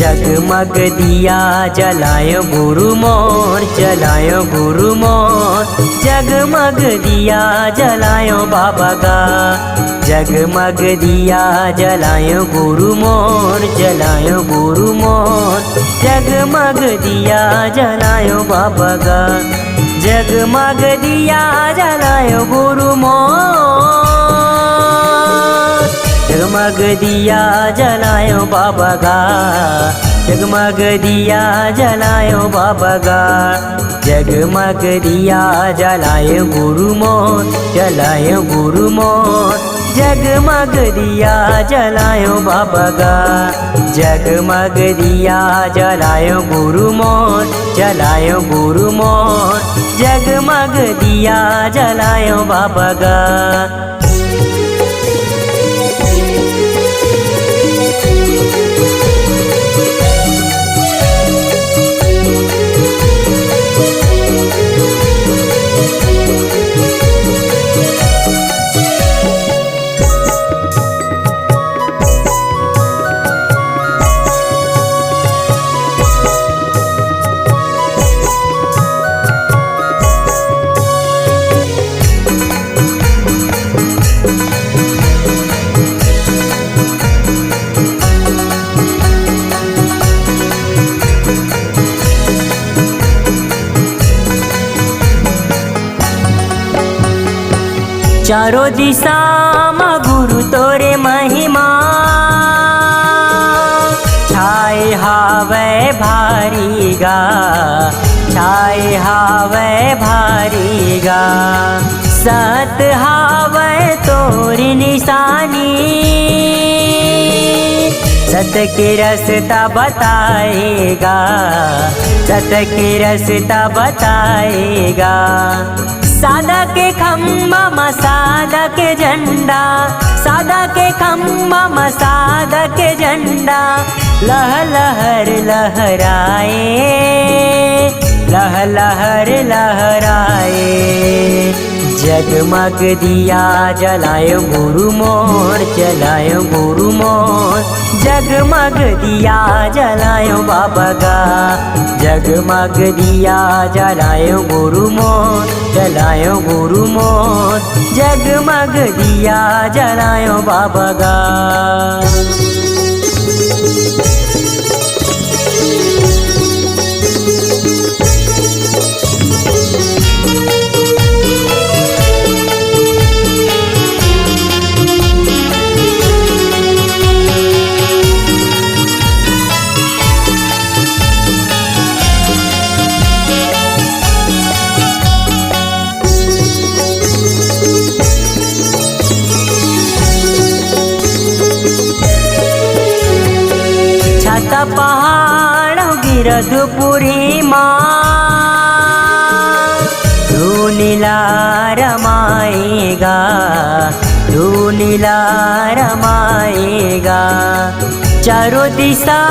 जगमग दिया जलायो गुरु मोर, जलायो गुरु मोर। जगमग दिया जलायो बाबा का, जगमग दिया जलायो गुरु मोर, जलायो गुरु मोर। जगमग दिया जलायो बाबा का, जगमग दिया जलायो गुरु मोर। जगमग दिया जलायो बाबा का, जगमग दिया जलायो बाबा का। जगमग दिया जलायो गुरु मोर, जलायो गुरु मोर। जगमग दिया जलायो बाबा का, जगमग दिया जलायो गुरु मोर, जलायो गुरु मोर। जगमग दिया जलायो बाबा का। चारों दिशा में गुरु तोरे महिमा, छाए हावे भारी गा, छाए हावे भारी गा। सत हावे तोरी निशानी, सत के रास्ता बताएगा, सत के रास्ता बताएगा। सादा के खम्बा में सादा के झंडा, सादा के खम्बा में सादा के झंडा। लह लहर लहराए, लह लहर लहराए। जगमग दिया जलायो गुरु मोर, जलायो गुरु मोर। जगमग दिया जलायो बाबा का, जगमग दिया जलायो गुरु मोर, जलायो गुरु मोर। जगमग दिया जलायो बाबा का। पहाड़ गिरधपुरी माँ, तू नीला रमाएगा, तू नीला रमाएगा। चारों दिशा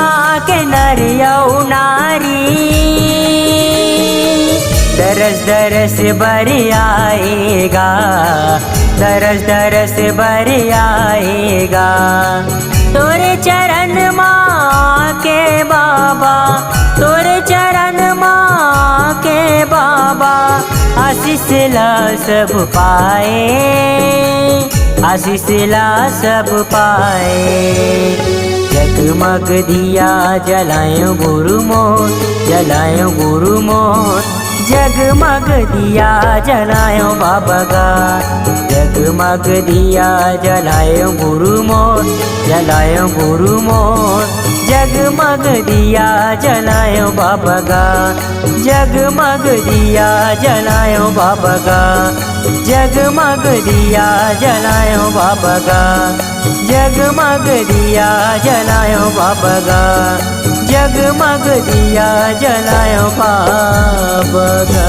के नर यौ नारी, दरस दरस बर आएगा, दरस दरस बर आएगा। तोरे चरण माँ के बाबा, तोरे चरण माँ के बाबा। आशीष ला सब पाए, आशीष ला सब पाए। जगमग दिया जलायो गुरु मोर, जलायो गुरु मोर। जगमग दिया जलायो बाबा का, जगमग दिया जलायो गुरु मोर, जलायो गुरु मोर। जगमग दिया जलायो बाबा का, जगमग दिया जलायो बाबा का। जगमग दिया जलायो बाबा का, जगमग दिया जलायो बाबा का। जगमग दिया जलायो बाबा का।